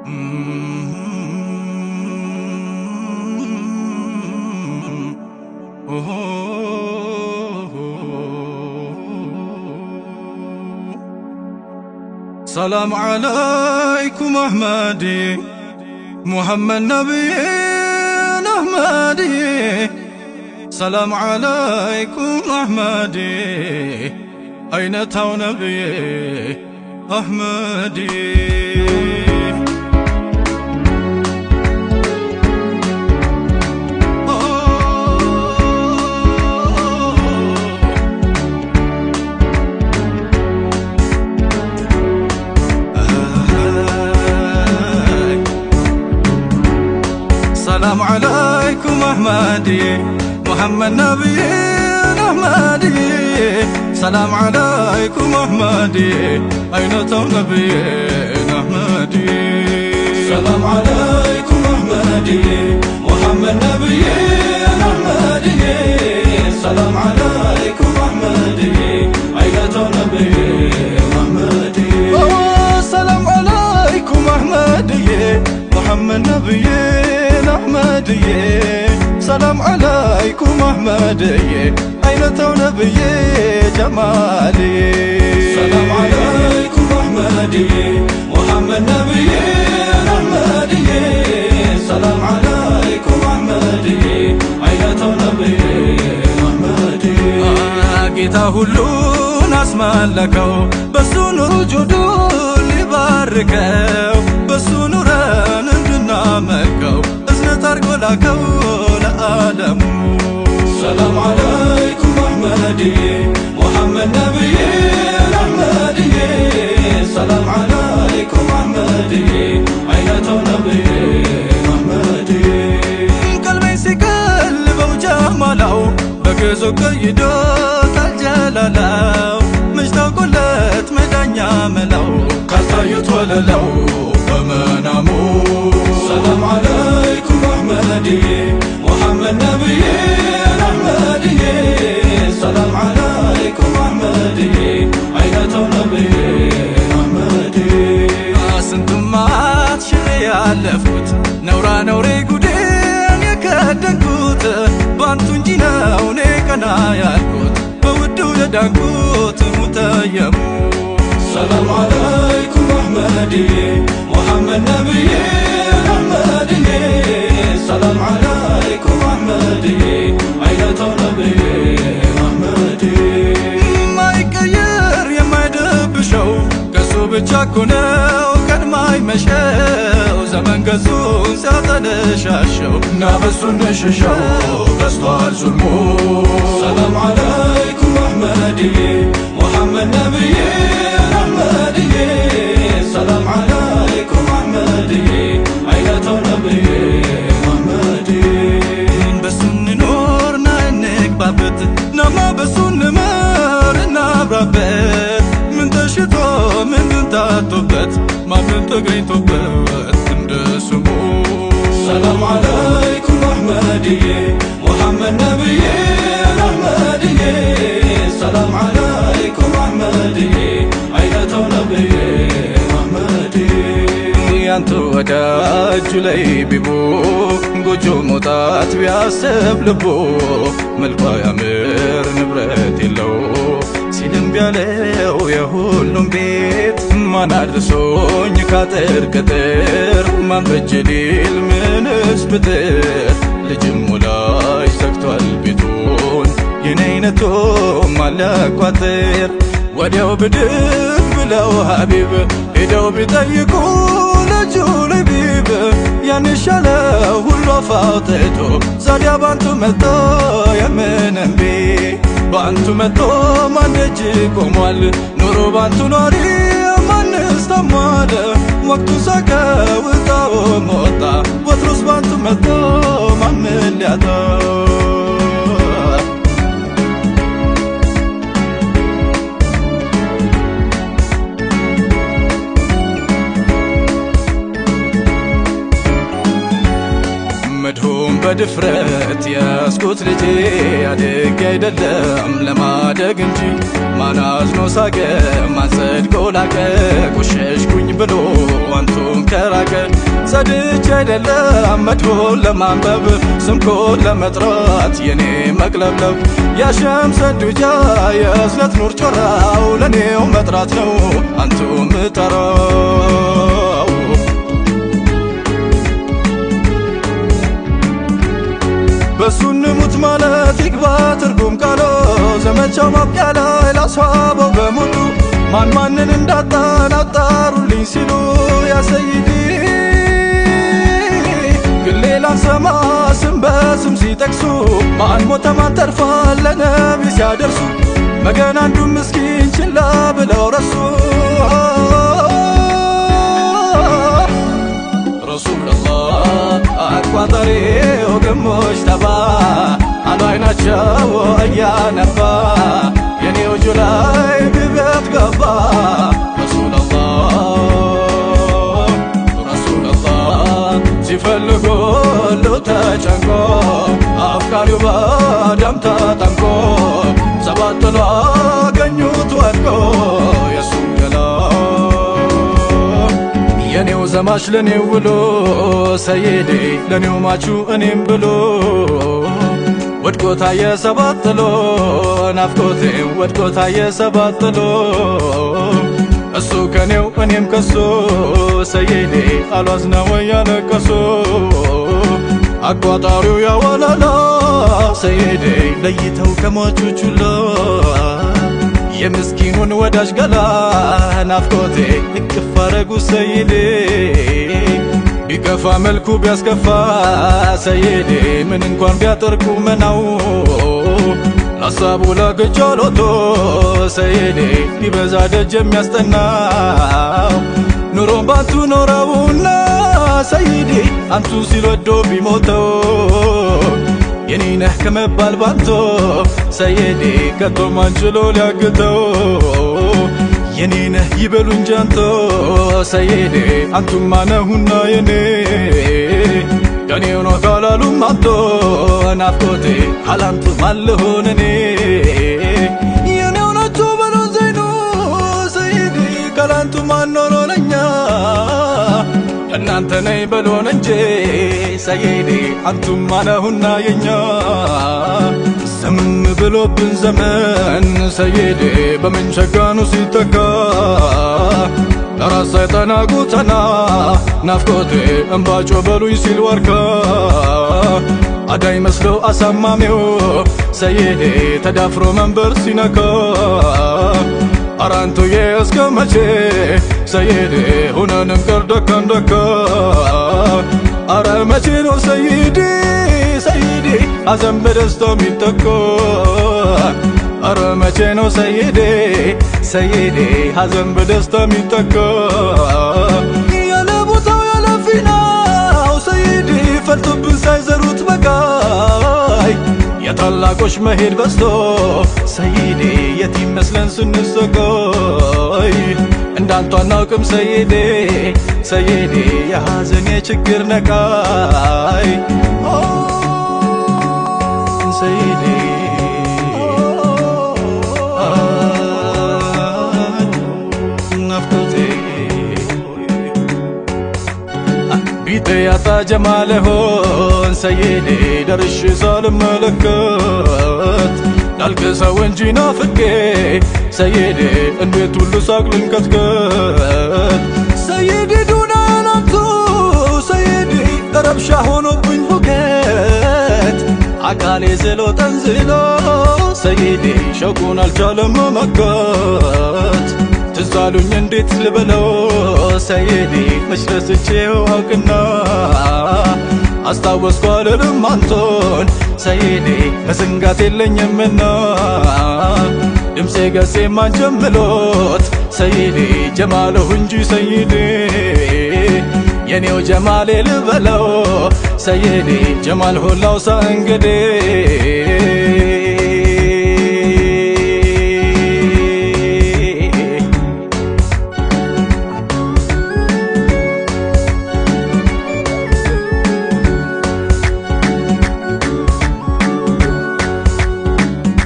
سلام عليكم أحمدي محمد نبي أحمدي. سلام عليكم أحمدي أين تو نبي أحمدي. سلام عليكم أحمدي محمد نبي أحمدي. سلام عليكم أحمدي أين تو نبي أحمدي. سلام عليكم أحمدي محمد نبي أحمدي. سلام عليكم أحمدي أين تو نبي أحمدي. سلام عليكم أحمدي محمد نبي أحمدي. سلام عليكم أحمدي أين تو نبي جمالي. سلام عليكم أحمدي محمد نبي أحمدي. سلام عليكم أحمدي أين تو نبي أحمدي. ጌታ ሁሉን አስመለከው በሱ ኑሩ ጁዱን ሊባርከው በሱ ኑረን እንድናመልከው እዝነት አርጎ ላከው ለዓለሙ። سلام عليكم أحمدي محمد نبي أحمدي. سلام عليكم أحمدي أين تو نبي أحمدي. قلبي ሲቀልበው ጀማላው በገዞ ቀይዶ ታልጀላላው መሽታቆለት መዳኛ መላው ካልታዩት ወለላው በመናሙ። سلام عليكم أحمدي محمد نبي أحمدي. سلام عليكم أحمدي أين تو نبي أحمدي. ስንቱማት ሽሬ ያለፍኩት ነውራ ነውሬ ጉዴን የከደንኩት ባንቱ እንጂ ነው እኔ ቀና ያልኩት በውዱ የዳንኩት ሙተየሙ። سلام عليكم أحمدي محمد نبي أحمدي. سلام عليكم أحمدي أين تو نبي أحمدي. ማይቀየር የማይደብሸው ከሱ ብቻ እኮ ነው ቀድማይ መሸው ዘመን ገጹን ሲያጠለሻሸው እና በሱ እንሸሸው በስቷል ዙልሙ። سلام عليكم أحمدي محمد نبي أحمدي. سلام عليكم أحمدي أين تو نبي أحمدي. በሱ እንኖርና እንግባበት ናማ በሱ እንመር እናብራበት ምን ተሽቶ ምን ታቶበት ማምን ተገኝቶበት እንደ ስሙ። سلام عليكم أحمدي محمد نبي أحمدي. سلام عليكم أحمدي أين تو نبي أحمدي. ያንተ ወዳጁ ላይ ቢቦ ጎጆ መውጣት ቢያስብ ልቦ መልኳ ያምር ንብረት የለው ሲልም ቢያለው የሁሉም ቤት ማን አድርሶኝ ካጥር ቅጥር ማን በጅ ሊል ምንስ ብጥር ልጅም ወላጅ ዘግቷል ቤቱን የኔ አይነቱ ማን ሊያቋጥር። ወዲያው ብድግ ብለው ሀቢብ ሄደው ቢጠይቁ ልጁ ለቢብ ያን ሻለ ሁሉ አፋውጥቶ ዛዲያ ባንቱ መጥቶ የምንምቢ ባንቱ መጥቶ ማን ደጅ ቆሟል ኑሮ ባንቱ ኗሪ ማንስ ታሟል። ወቅቱ ሳቀ ውጣው ሞጣ ወትሮስ ባንቱ መጥቶ ማን ሊያጣ። መድሁም በድፍረት ያስኩት ልጄ አድጌ አይደለም ለማደግ እንጂ ማን አዝኖ ሳቀ ማን ጸድቆ ላቀ ቆሸሽኩኝ ብሎ አንቱን ከራቀ ጸድቼ አይደለም መድሁን ለማንበብ ስምኮን ለመጥራት የኔ መቅለብለብ ያሸምሰ ዱጃ የእዝነት ኑር ጮራው ለኔው መጥራት ነው አንቱ ምጠራው በሱ እንሙት ማለት ይግባ ትርጉም ቃሎ ዘመቻው ማብቂያ ላይ ላስዋበው በሙሉ ማን ማንን እንዳጣን አጣሩልኝ ሲሉ ያ ሰይዲ ግን ሌላን ሰማ ስም በስም ሲጠቅሱ ማን ሞተ ማን ተርፏል ለነቢ ሲያደርሱ መገን አንዱን ምስኪን ችላ ብለው ረሱ ረሱልላህ አቋጠሬው ግሞች ተባ አንዱ አይናቸው እያነባ የኔው ጁላይ ግበት ገባ ረሱልላህ ሲፈልጉ ሁሉ ተጨንቆ አፍቃሪው በደም ተጠምቆ ሰባት ጥሎ አገኙት ወድቆ የሱም ገላ የኔው ዘማች ለኔው ብሎ ሰይዴ ለኔው ማቹ እኔም ብሎ ወድቆ ታየ ሰባት ጥሎ ናፍቆቴም ወድቆ ታየ ሰባት ጥሎ እሱ ከኔው እኔም ከሱ ሰይዴ አልዋዝና ወይ ያለቀሱ አቋጣሪው ያዋላላ ሰይዴ ለይተው ከሟቾቹ የምስኪኑን ወዳጅ ገላ ናፍቆቴ እቅፍ አረጉ ሰይዴ ቢከፋ መልኩ ቢያስከፋ ሰይዴ ምን እንኳን ቢያጠርቁ መናው ላሳቡ ለግጃሎቶ ሰይዴ ቢበዛ ደጅ የሚያስጠናው ኑሮን ባንቱ ኖረውና ሰይዴ አንቱ ሲልወዶ ቢሞተው የኔ ነህ ከመባል ባንቶ ሰይዴ ከቶም አንችሎ ሊያግተው የኔ ነህ ይበሉ እንጂ አንቶ ሰይዴ አንቱማ ነሁና የኔ የኔው ነው ካላሉም አንቶ ናፍቆቴ ካላንቱ ማልሆን እኔ የኔው ናቸው በሉን ዘይኑ ሰይዴ ካላንቱ ማኖሮ ለኛ እናንተ ነይ በሎን እንጂ ሰይዴ አንቱማ ነሁና የኛ ዝም ብሎብን ዘመን ሰይዴ በምን ሸጋኑ ሲተካ ለራስ ሳይጠናጉተና ናፍቆቴ እምባጮ በሉኝ ሲል ወርካ አዳይ መስለው አሳማሚው ሰይዴ ተዳፍሮ መንበር ሲነካ አራንቱዬ እስከ መቼ ሰይዴ ሁነንም ቀር ደካን ደካ አረ መቼ ነው ሰይዴ ሰይዴ ሐዘን በደስታ ሚተካ አረ መቼ ነው ሰይዴ ሰይዴ ሐዘን በደስታ ሚተካ ያለ ቦታው ያለ ፊናው ሰይዴ ፈልቶብን ሳይዘሩት በቃይ የታላቆች መሄድ በዝቶ ሰይዴ የቲም መስለን ስንሰቃይ እንዳንቱ አናውቅም ሰይዴ ሰይዴ የሐዘን የችግር ነቃይ ሰይዴ ናፍቆቴ ቢጤ ያጣ ጀማል ሆን ሰይዴ ደርሼ ሳልመለከት ላልቅሰው እንጂ ናፍቄ ሰይዴ እንዴት ሁሉ ሳቅ ልንከትከት ሰይዴ ዱና ናቱ ሰይዴ ረብሻ ሆኖብኝ ሁከት አካሌ ዝሎ ጠንዝሎ ሰይዴ ሸውቁን አልቻለም መመከት ትዛሉኝ እንዴት ልበለው ሰይዴ መች ረስቼው አውቅና አስታወስኩ አልልም አንቶን ሰይዴ መዘንጋት የለኝምና ድምፄ ገሴ ማንጀምሎት ሰይዴ ጀማለሁ እንጂ ሰይዴ የኔው ጀማሌ ልበለው ሰይዴ ጀማል ሆላው ሳንገዴ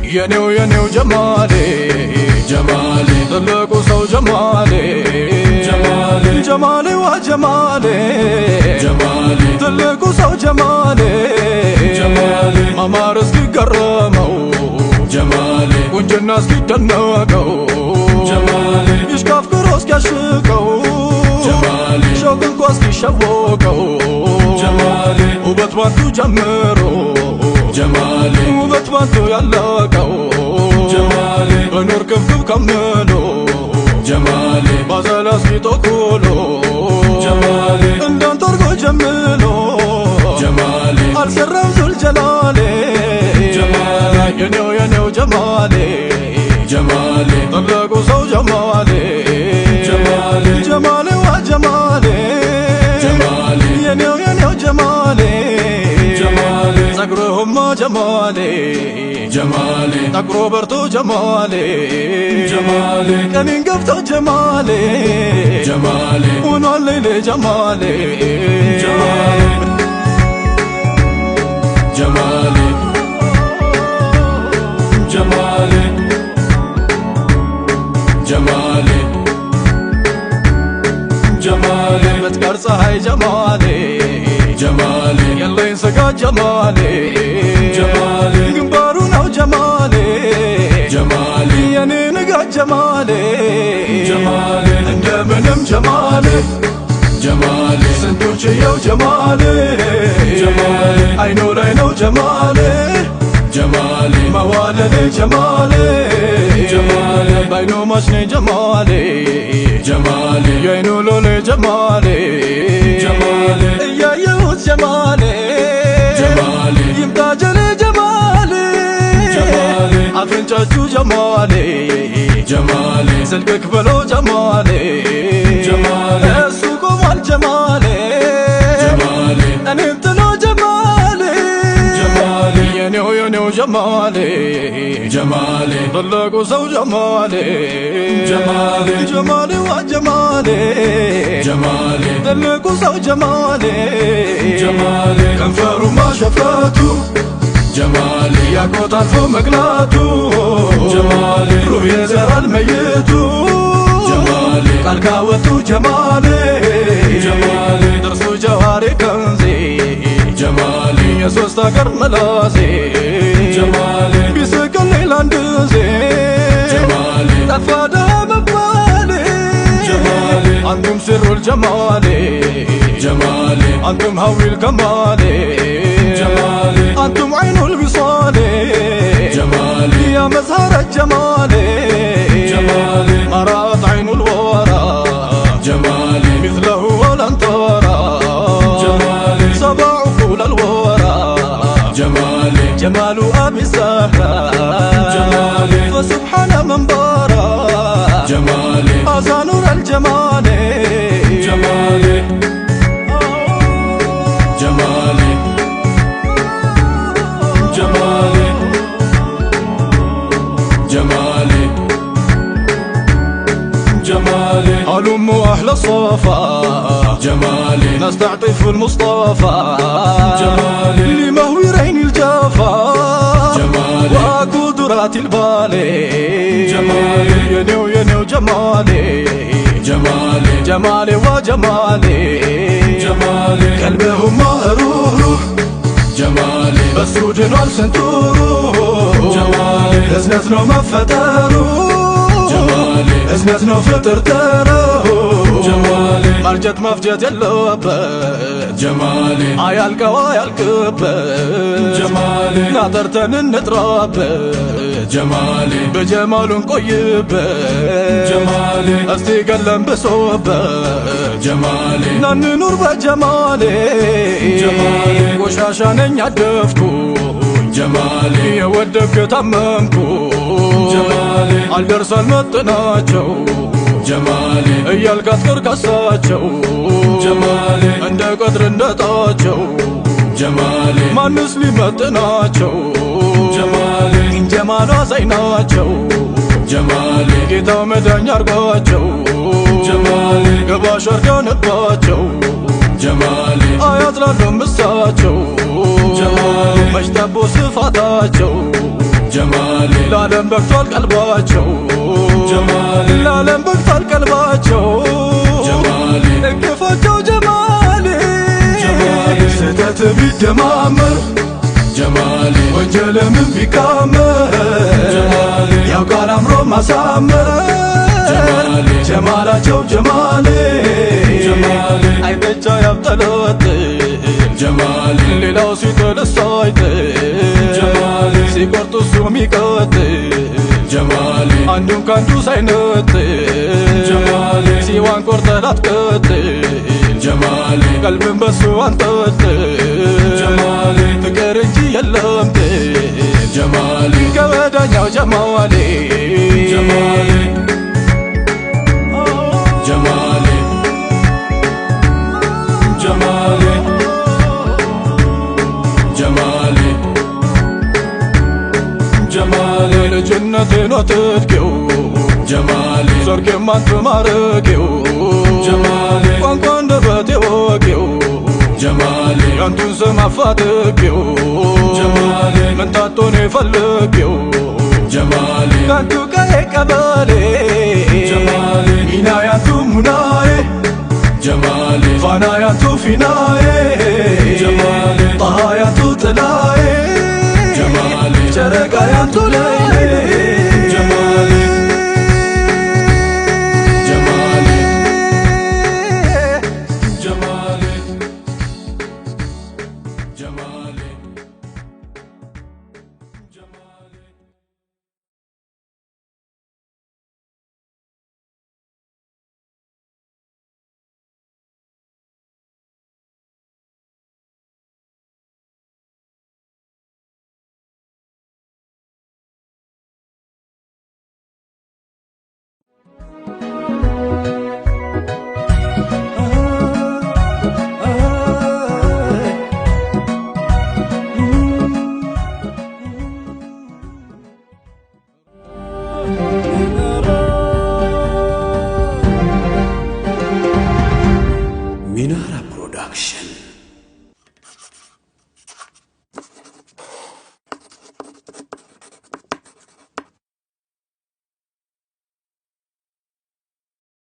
የኔው ጀማሌ ጀማሌ ትልቁ ሰው ጀማሌ ጀማሌ ጀማሌ ዋ ጀማሌ ጀማሌ ትልቁ ሰው ጀማሌ ጀማሌ ማማር እስኪገረመው ጀማሌ ቁንጅና እስኪደነቀው ጀማሌ ይሽካፍክሮ እስኪያሽቀው ጀማሌ ሾክ እንኳ እስኪሸወቀው ጀማሌ ውበት ባንቱ ጀምሮ ጀማሌ ውበት ባንቱ ያለቀው ጀማሌ በኑር ክብክብ ከምሎ ጀማሌ ባዘላ አስጊጦ ኩሎ ጀማሌ እንዳንተ አርጎ ጀምሎ ጀማሌ አልሰራም ዙል ጀላሌ ጀማሌ የኔው ጀማሌ ጀማሌ ትልቁ ሰው ጀማሌ ጀማሌ ጀማሌዋ ጀማሌ ጀማሌ የኔው ጀማሌ ጀማሌ ጸጉርህማ ጀማሌ ጀማሌ ጠቁሮ በርቶ ጀማሌ ጀማሌ ቀኔን ገብቶ ጀማሌ ጀማሌ ሆኗል ሌሌ ጀማሌ ጀማሌ ጀማሌ ጀማሌ ጀማሌ ጀማሌ በትቀር ፀሐይ ጀማሌ ጀማሌ የለኝ ስጋ ጀማሌ ጀማሌ ግንባሩ ነው ጀማሌ ጀማሌ የኔ ንጋት ጀማሌ ጀማሌ እንደምንም ጀማሌ ጀማሌ ስንቶች የው ጀማሌ ጀማሌ አይኖ ላይ ነው ጀማሌ ጀማሌ መዋለሌ ጀማሌ ጀማሌ ባይኖ ማሽኔ ጀማሌ ጀማሌ የአይኑ ሎሌ ጀማሌ ጀማሌ እያየሁት ጀማሌ ጀማሌ ይምጣ ጀሌ ጀማሌ ጀማሌ አፍንጫችሁ ጀማሌ ጀማሌ ስልክክ ብሎ ጀማሌ ጀማሌ እሱ ቆሟል ጀማሌ ጀማሌ እኔም ጥሎ ጀማሌ ጀማሌ የኔው ጀማሌ ጀማሌ ትልቁ ሰው ጀማሌ ጀማሌ ጀማሌዋ ጀማሌ ጀማሌ ትልቁ ሰው ጀማሌ ጀማሌ ከንፈሩ ማሸፈቱ ጀማሌ ያቆት አልፎ መቅላቱ ጀማሌ ሩህ የዘራል መይቱ ጀማሌ ቃል ካወጡ ጀማሌ ጀማሌ ጥርሱ ጀዋሬ ከንዜ ጀማሌ የሶስት አገር መላሴ ጀማሌ ቢስቅል ሌላንድ ዜ ጀማሌ ጠፋዳ መባሌ ጀማሌ አንቱም ሲሩል ጀማሌ ጀማሌ አንቱም ሀዊል ከማሌ ጀማሌ አንቱም አይኑል ቢሷሌ ጀማሌ يا مزهر الجمالي جمالي مرات عين الورى جمالي مثله ولن ترى جمالي سبع فول الورى جمالي جمال أبي الزهراء جمالي فسبحان من بارى جمالي هذا نور الجمال جمالي جمالي جمالي جمالي جمالي هلم أهل الصفا جمالي نستعطف المصطفى جمالي لمهورين الجفا جمالي وقدرات البالي جمالي ينيو جمالي جمالي جمالي وجمالي جمالي قلبهم مهروح جمالي بس وجنوال سنتوروح جمالي ازنتنو مفترو جمالي ازنتنو فطرترو جمالي مرجت مفجت يلوبت جمالي አያልቀው አያልቅበት جمالي ናጠርተን እንጥራበት جمالي በጀማሉ እንቆይበት جمالي እስቲ ገለን ብሶበት جمالي ናንኑር በጀማሌ ጀማሌ ቆሻሻ ነኝ አደፍኩኝ جمالي የወደብክ ታመምኩኝ جمالي አልደርሳል መጥናቸው جمالي እያልክ አትከርካሳቸው جمالي እንደ ቀድር እንደጣቸው جمالي ማንስ ሊመጥናቸው جمالي ጀማሏ ዘይናቸው جمالي ጌታው መዳኛ አርጓቸው جمالي ገባሽ አርጋንባቸው جمالي አያት ላለው ምሳቸው جمالي መሽታቦ ስፋታቸው جمالي ለዓለም በቅቷል ቀልባቸው جمالي ለዓለም በቅቷል ቀልባቸው جمالي እቅፋቸው ጀማሌ ሀብት ቢደማመር ጀማሌ ወንጀልም ቢካመር ጀማሌ ያውቃል አምሮ ማሳመር ጀማሌ ጀማላቸው ጀማሌ ጀማሌ አይበጃ ያብጠለጥ ጀማሌ ሌላው ሲተለሳ አይት ጀማሌ ሲቆርጡ እሱ ሚቀጥ ጀማሌ አንዱን ካንዱ ሳይነጥ ጀማሌ ሲዋን ቆርጠህ ላትቀጥ ጀማሌ ቀልብን በሱ አንጠጥ ጀማሌ ፍቅር እንጂ የለም ጀማሌ ከወዳኛው ጀማሌ ጀማሌ ጀማሌ ጀማሌ ጀማሌ ጀማሌ ልጅነቴን ወትትኬው ጀማሌ ሰርኬም አንተ ማረኬው ጀማሌ ቋንቋ አንደበቴ ወቄው ጀማሌ ያንቱን ስም አፋትኬው ጀማሌ ምንታቶኔ ፈልጌው ጀማሌ ካንቱ ቀዬ ቀበሌ ጀማሌ ሚና ያንቱ ሙናዬ ጀማሌ ፋና ያንቱ ፊናዬ ጀማሌ ፀሐይ ያንቱ ጥላዬ ጀማሌ ጨረቃ ያንቱ ለይሌ